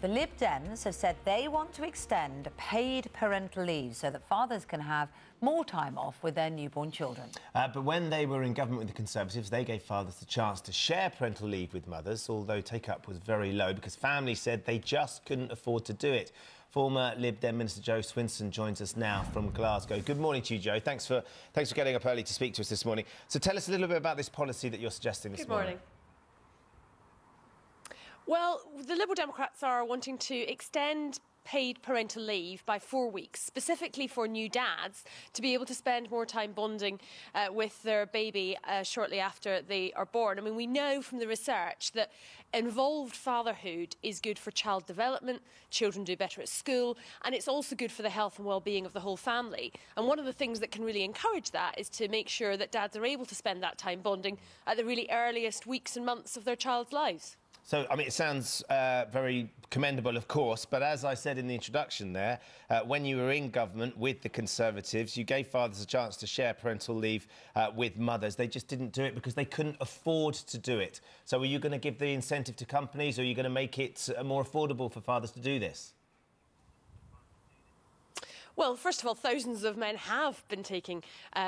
The Lib Dems have said they want to extend paid parental leave so that fathers can have more time off with their newborn children. But when they were in government with the Conservatives, they gave fathers the chance to share parental leave with mothers, although take-up was very low because families said they just couldn't afford to do it. Former Lib Dem Minister Jo Swinson joins us now from Glasgow. Good morning to you, Jo. Thanks for getting up early to speak to us this morning. So tell us a little bit about this policy that you're suggesting this morning. Good morning. Well, the Liberal Democrats are wanting to extend paid parental leave by 4 weeks, specifically for new dads, to be able to spend more time bonding with their baby shortly after they are born. I mean, we know from the research that involved fatherhood is good for child development, children do better at school, and it's also good for the health and well-being of the whole family. And one of the things that can really encourage that is to make sure that dads are able to spend that time bonding at the really earliest weeks and months of their child's lives. So, I mean, it sounds very commendable, of course, but as I said in the introduction there, when you were in government with the Conservatives, you gave fathers a chance to share parental leave with mothers. They just didn't do it because they couldn't afford to do it. So are you going to give the incentive to companies, or are you going to make it more affordable for fathers to do this? Well, first of all, thousands of men have been taking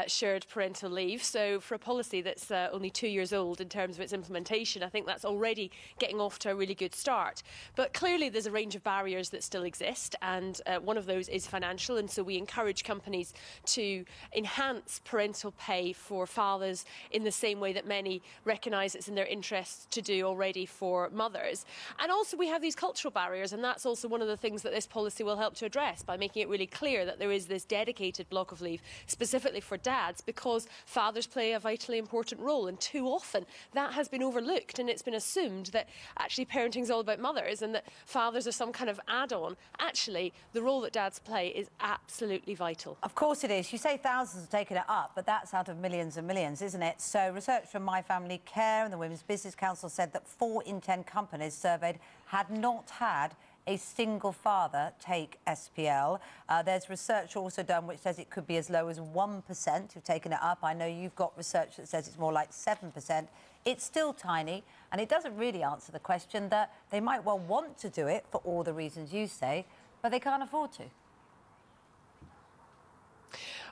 shared parental leave. So for a policy that's only 2 years old in terms of its implementation, I think that's already getting off to a really good start. But clearly there's a range of barriers that still exist, and one of those is financial. And so we encourage companies to enhance parental pay for fathers in the same way that many recognise it's in their interests to do already for mothers. And also we have these cultural barriers, and that's also one of the things that this policy will help to address by making it really clear that there is this dedicated block of leave specifically for dads, because fathers play a vitally important role, and too often that has been overlooked, and it's been assumed that actually parenting is all about mothers and that fathers are some kind of add-on. Actually, the role that dads play is absolutely vital. Of course it is. You say thousands have taken it up, but that's out of millions and millions, isn't it? So research from My Family Care and the Women's Business Council said that 4 in 10 companies surveyed had not had a single father take SPL. There's research also done which says it could be as low as 1% who've taken it up. I know you've got research that says it's more like 7%. It's still tiny, and it doesn't really answer the question that they might well want to do it for all the reasons you say, but they can't afford to.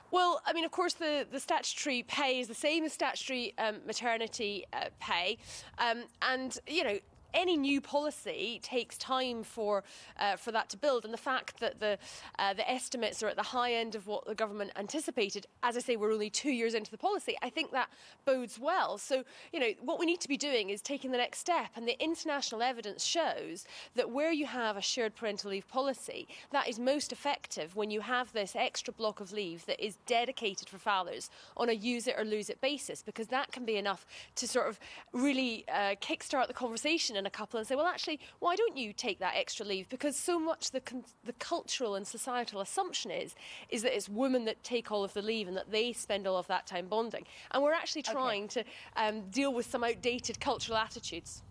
Well, I mean, of course, the statutory pay is the same as statutory maternity pay, and, you know, any new policy takes time for that to build, and the fact that the estimates are at the high end of what the government anticipated, as I say, we're only 2 years into the policy, I think that bodes well. So, you know, what we need to be doing is taking the next step, and the international evidence shows that where you have a shared parental leave policy, that is most effective when you have this extra block of leave that is dedicated for fathers on a use it or lose it basis, because that can be enough to sort of really kickstart the conversation in a couple and say, well, actually, why don't you take that extra leave? Because so much the cultural and societal assumption is that it's women that take all of the leave and that they spend all of that time bonding. And we're actually trying to deal with some outdated cultural attitudes.